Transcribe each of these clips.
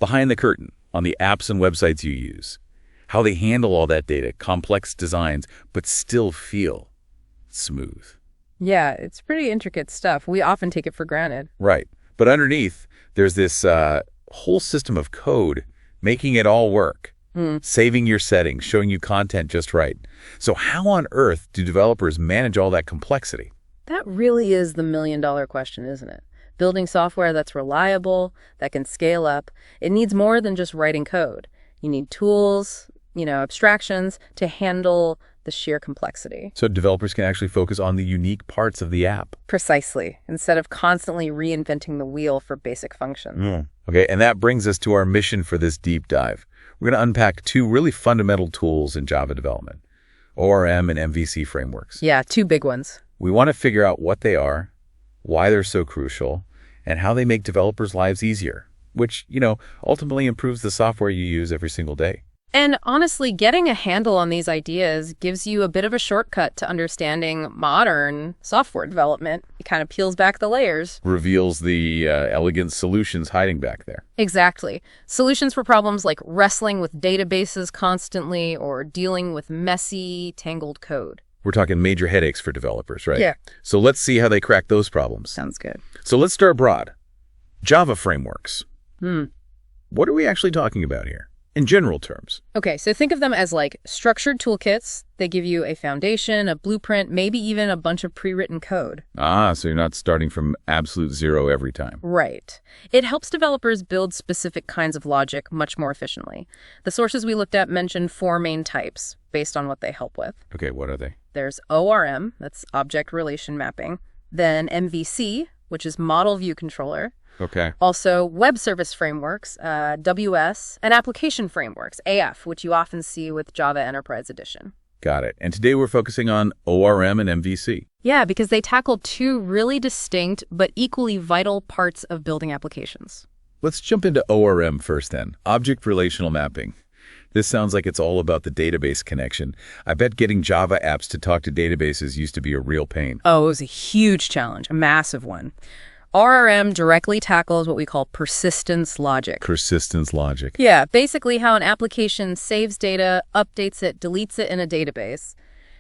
behind the curtain on the apps and websites you use, how they handle all that data, complex designs, but still feel smooth. Yeah, it's pretty intricate stuff. We often take it for granted. Right. But underneath, there's this whole system of code making it all work, saving your settings, showing you content just right. So how on earth do developers manage all that complexity? That really is the million-dollar question, isn't it? Building software that's reliable, that can scale up, it needs more than just writing code. You need tools, abstractions to handle the sheer complexity. So developers can actually focus on the unique parts of the app. Precisely, instead of constantly reinventing the wheel for basic functions. Okay, and that brings us to our mission for this deep dive. We're going to unpack two really fundamental tools in Java development, ORM and MVC frameworks. Yeah, two big ones. We want to figure out what they are, why they're so crucial, and how they make developers' lives easier, which, ultimately improves the software you use every single day. And honestly, getting a handle on these ideas gives you a bit of a shortcut to understanding modern software development. It kind of peels back the layers. Reveals the elegant solutions hiding back there. Exactly. Solutions for problems like wrestling with databases constantly or dealing with messy, tangled code. We're talking major headaches for developers, right? Yeah. So let's see how they crack those problems. Sounds good. So let's start broad. Java frameworks. What are we actually talking about here? In general terms. Okay, so think of them as like structured toolkits. They give you a foundation, a blueprint, maybe even a bunch of pre-written code. So you're not starting from absolute zero every time. Right. It helps developers build specific kinds of logic much more efficiently. The sources we looked at mentioned 4 main types based on what they help with. Okay, what are they? There's ORM, that's Object-Relational Mapping. Then MVC, which is Model View Controller. Okay. Also, web service frameworks, WS, and application frameworks, AF, which you often see with Java Enterprise Edition. Got it. And today we're focusing on ORM and MVC. Yeah, because they tackle 2 really distinct but equally vital parts of building applications. Let's jump into ORM first then. Object-Relational Mapping. This sounds like it's all about the database connection. I bet getting Java apps to talk to databases used to be a real pain. Oh, it was a huge challenge, a massive one. ORM directly tackles what we call persistence logic. Persistence logic. Yeah, basically how an application saves data, updates it, deletes it in a database.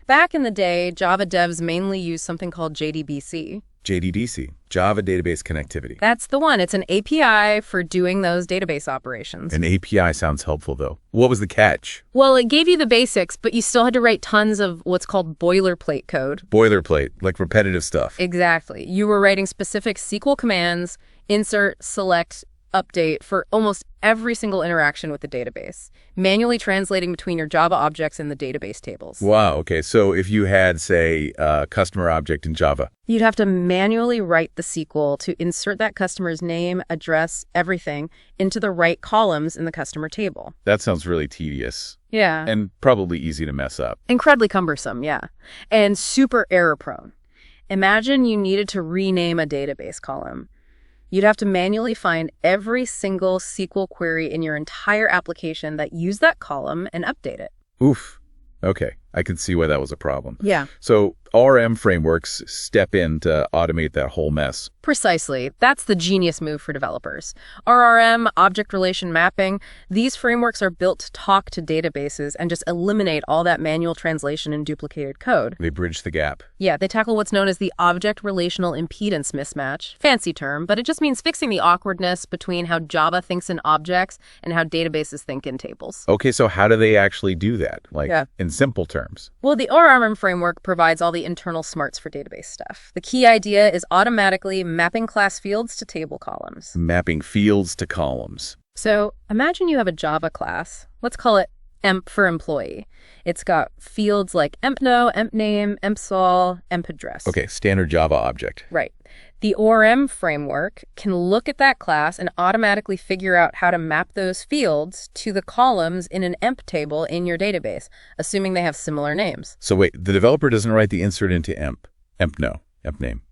Back in the day, Java devs mainly used something called JDBC. JDBC, Java Database Connectivity. That's the one. It's an API for doing those database operations. An API sounds helpful, though. What was the catch? Well, it gave you the basics, but you still had to write tons of what's called boilerplate code. Boilerplate, like repetitive stuff. Exactly. You were writing specific SQL commands, insert, select, update for almost every single interaction with the database, manually translating between your Java objects and the database tables. Wow, okay. So if you had, say, a customer object in Java, you'd have to manually write the SQL to insert that customer's name, address, everything into the right columns in the customer table. That sounds really tedious. Yeah. And probably easy to mess up. Incredibly cumbersome, yeah. And super error-prone. Imagine you needed to rename a database column. You'd have to manually find every single SQL query in your entire application that used that column and update it. Oof. Okay. I can see why that was a problem. Yeah. So ORM frameworks step in to automate that whole mess. Precisely. That's the genius move for developers. ORM, Object-Relational Mapping, these frameworks are built to talk to databases and just eliminate all that manual translation and duplicated code. They bridge the gap. Yeah, they tackle what's known as the object-relational impedance mismatch. Fancy term, but it just means fixing the awkwardness between how Java thinks in objects and how databases think in tables. Okay, so how do they actually do that? In simple terms? Well, the ORM framework provides all the internal smarts for database stuff. The key idea is automatically mapping class fields to table columns. Mapping fields to columns. So imagine you have a Java class. Let's call it emp for employee. It's got fields like empno, empname, empsol, empaddress. Okay, standard Java object. Right. The ORM framework can look at that class and automatically figure out how to map those fields to the columns in an emp table in your database, assuming they have similar names. So wait, the developer doesn't write the insert into emp, empno, empname,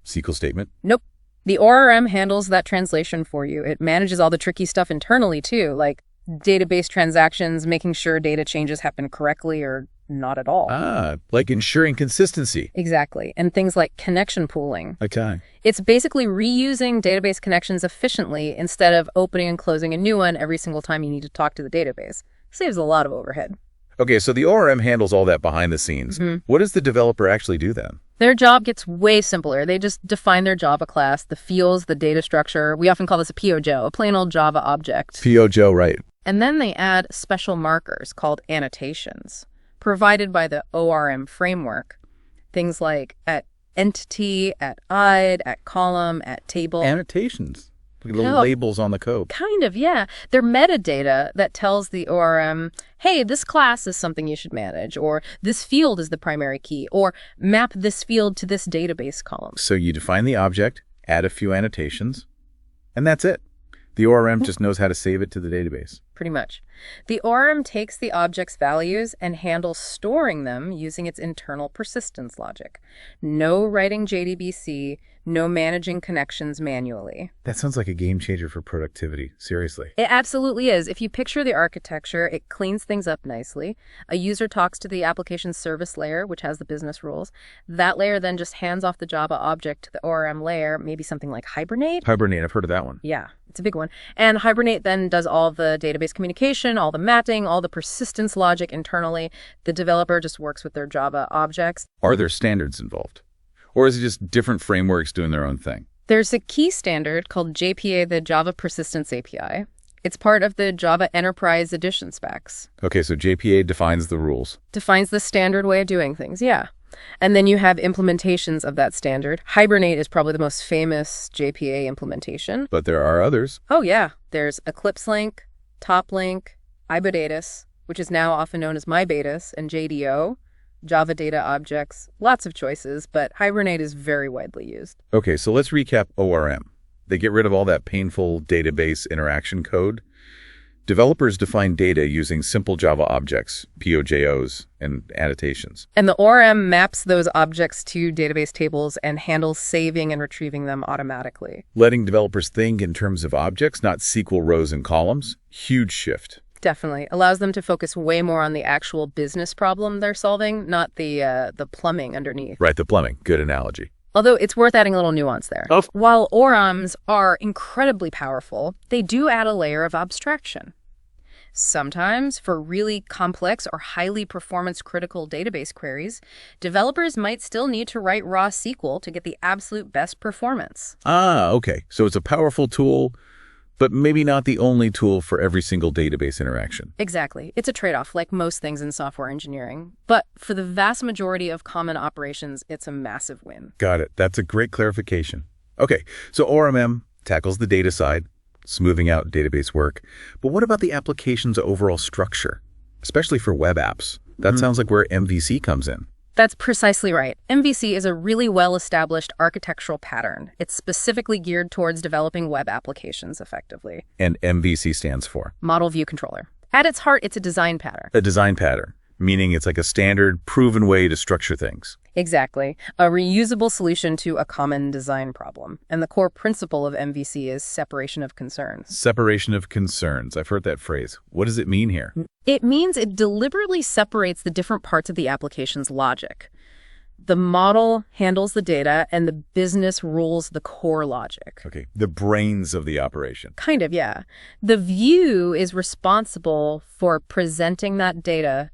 SQL statement? Nope. The ORM handles that translation for you. It manages all the tricky stuff internally too, like database transactions, making sure data changes happen correctly or Not at all. Like ensuring consistency. Exactly. And things like connection pooling. Okay. It's basically reusing database connections efficiently instead of opening and closing a new one every single time you need to talk to the database. Saves a lot of overhead. Okay, so the ORM handles all that behind the scenes. What does the developer actually do then? Their job gets way simpler. They just define their Java class, the fields, the data structure. We often call this a POJO, a plain old Java object. POJO, right. And then they add special markers called annotations, provided by the ORM framework. Things like at entity, at id, at column, at table. Annotations. Like little labels on the code. Kind of, yeah. They're metadata that tells the ORM, hey, this class is something you should manage, or this field is the primary key, or map this field to this database column. So you define the object, add a few annotations, and that's it. The ORM just knows how to save it to the database. Pretty much. The ORM takes the object's values and handles storing them using its internal persistence logic. No writing JDBC, no managing connections manually. That sounds like a game changer for productivity. Seriously. It absolutely is. If you picture the architecture, it cleans things up nicely. A user talks to the application service layer, which has the business rules. That layer then just hands off the Java object to the ORM layer, maybe something like Hibernate. Hibernate, I've heard of that one. Yeah, it's a big one. And Hibernate then does all the database communication, all the mapping, all the persistence logic internally. The developer just works with their Java objects. Are there standards involved? Or is it just different frameworks doing their own thing? There's a key standard called JPA, the Java Persistence API. It's part of the Java Enterprise Edition specs. Okay, so JPA defines the rules. Defines the standard way of doing things, yeah. And then you have implementations of that standard. Hibernate is probably the most famous JPA implementation. But there are others. Oh, yeah. There's Eclipse Link, Top Link, iBetatus, which is now often known as MyBetas, and JDO. Java data objects, lots of choices, but Hibernate is very widely used. Okay, so let's recap ORM. They get rid of all that painful database interaction code. Developers define data using simple Java objects, POJOs, and annotations. And the ORM maps those objects to database tables and handles saving and retrieving them automatically. Letting developers think in terms of objects, not SQL rows and columns. Huge shift. Definitely. Allows them to focus way more on the actual business problem they're solving, not the plumbing underneath. Right, the plumbing. Good analogy. Although it's worth adding a little nuance there. While ORMs are incredibly powerful, they do add a layer of abstraction. Sometimes, for really complex or highly performance-critical database queries, developers might still need to write raw SQL to get the absolute best performance. Okay. So it's a powerful tool, but maybe not the only tool for every single database interaction. Exactly. It's a trade-off, like most things in software engineering. But for the vast majority of common operations, it's a massive win. Got it. That's a great clarification. Okay, so ORM tackles the data side, smoothing out database work. But what about the application's overall structure, especially for web apps? That sounds like where MVC comes in. That's precisely right. MVC is a really well-established architectural pattern. It's specifically geared towards developing web applications effectively. And MVC stands for? Model View Controller. At its heart, it's a design pattern. A design pattern, meaning it's like a standard, proven way to structure things. Exactly. A reusable solution to a common design problem. And the core principle of MVC is separation of concerns. Separation of concerns. I've heard that phrase. What does it mean here? It means it deliberately separates the different parts of the application's logic. The model handles the data, and the business rules the core logic. Okay, the brains of the operation. Kind of, yeah. The view is responsible for presenting that data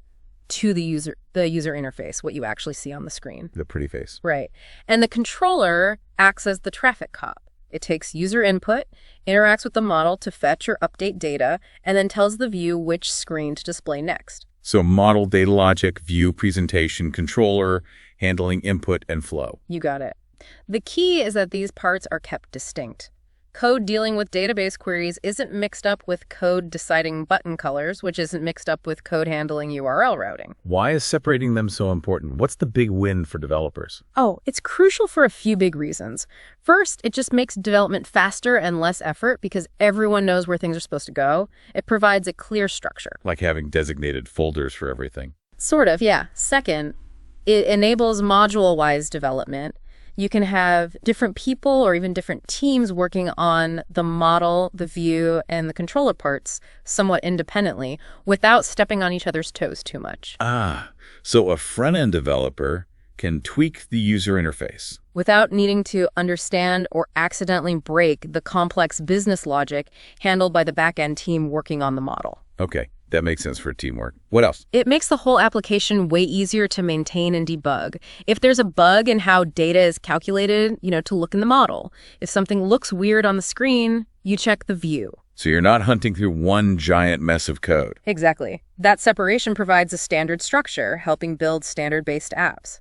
to the user interface, what you actually see on the screen. The pretty face. Right. And the controller acts as the traffic cop. It takes user input, interacts with the model to fetch or update data, and then tells the view which screen to display next. So model, data logic, view, presentation, controller, handling input and flow. You got it. The key is that these parts are kept distinct. Code dealing with database queries isn't mixed up with code deciding button colors, which isn't mixed up with code handling URL routing. Why is separating them so important? What's the big win for developers? Oh, it's crucial for a few big reasons. First, it just makes development faster and less effort because everyone knows where things are supposed to go. It provides a clear structure. Like having designated folders for everything. Sort of, yeah. Second, it enables module-wise development. You can have different people or even different teams working on the model, the view, and the controller parts somewhat independently without stepping on each other's toes too much. So a front-end developer can tweak the user interface without needing to understand or accidentally break the complex business logic handled by the back-end team working on the model. Okay, that makes sense for teamwork. What else? It makes the whole application way easier to maintain and debug. If there's a bug in how data is calculated, to look in the model. If something looks weird on the screen, you check the view. So you're not hunting through one giant mess of code. Exactly. That separation provides a standard structure, helping build standard-based apps.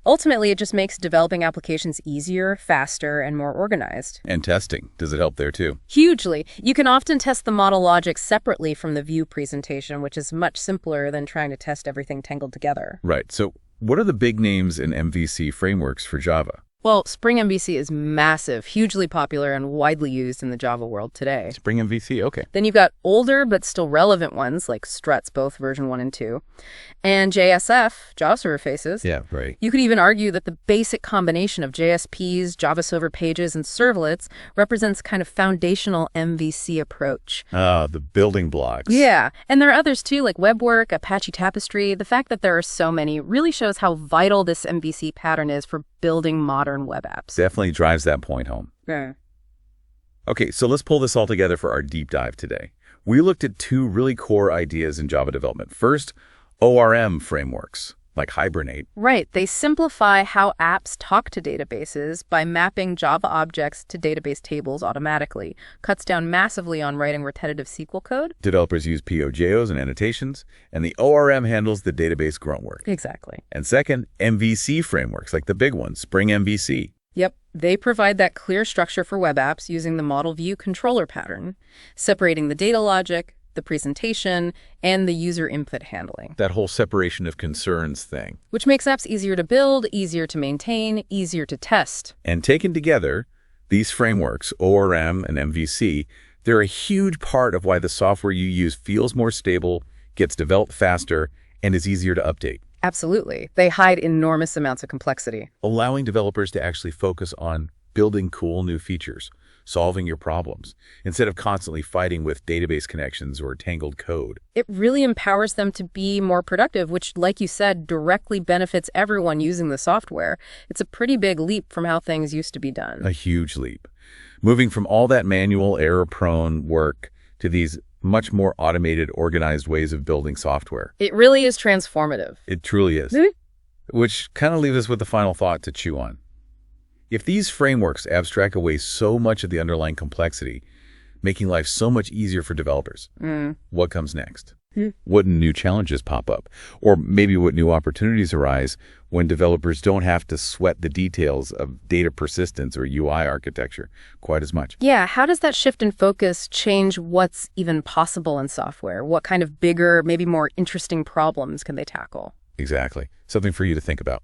Ultimately, it just makes developing applications easier, faster, and more organized. And testing. Does it help there too? Hugely. You can often test the model logic separately from the view presentation, which is much simpler than trying to test everything tangled together. Right. So what are the big names in MVC frameworks for Java? Well, Spring MVC is massive, hugely popular, and widely used in the Java world today. Spring MVC, okay. Then you've got older but still relevant ones like Struts, both version 1 and 2, and JSF, Java Server Faces. Yeah, right. You could even argue that the basic combination of JSPs, Java Server Pages, and servlets represents kind of foundational MVC approach. The building blocks. Yeah, and there are others too, like WebWork, Apache Tapestry. The fact that there are so many really shows how vital this MVC pattern is for building modern web apps. Definitely drives that point home. Yeah. Okay, so let's pull this all together for our deep dive today. We looked at two really core ideas in Java development. First, ORM frameworks, like Hibernate. Right. They simplify how apps talk to databases by mapping Java objects to database tables automatically. Cuts down massively on writing repetitive SQL code. Developers use POJOs and annotations, and the ORM handles the database grunt work. Exactly. And second, MVC frameworks, like the big one, Spring MVC. Yep. They provide that clear structure for web apps using the model view controller pattern, separating the data logic, the presentation, and the user input handling. That whole separation of concerns thing. Which makes apps easier to build, easier to maintain, easier to test. And taken together, these frameworks, ORM and MVC, they're a huge part of why the software you use feels more stable, gets developed faster, and is easier to update. Absolutely. They hide enormous amounts of complexity, allowing developers to actually focus on building cool new features, solving your problems, instead of constantly fighting with database connections or tangled code. It really empowers them to be more productive, which, like you said, directly benefits everyone using the software. It's a pretty big leap from how things used to be done. A huge leap. Moving from all that manual, error-prone work to these much more automated, organized ways of building software. It really is transformative. It truly is. Which kind of leaves us with the final thought to chew on. If these frameworks abstract away so much of the underlying complexity, making life so much easier for developers, what comes next? What new challenges pop up? Or maybe what new opportunities arise when developers don't have to sweat the details of data persistence or UI architecture quite as much? Yeah, how does that shift in focus change what's even possible in software? What kind of bigger, maybe more interesting problems can they tackle? Exactly. Something for you to think about.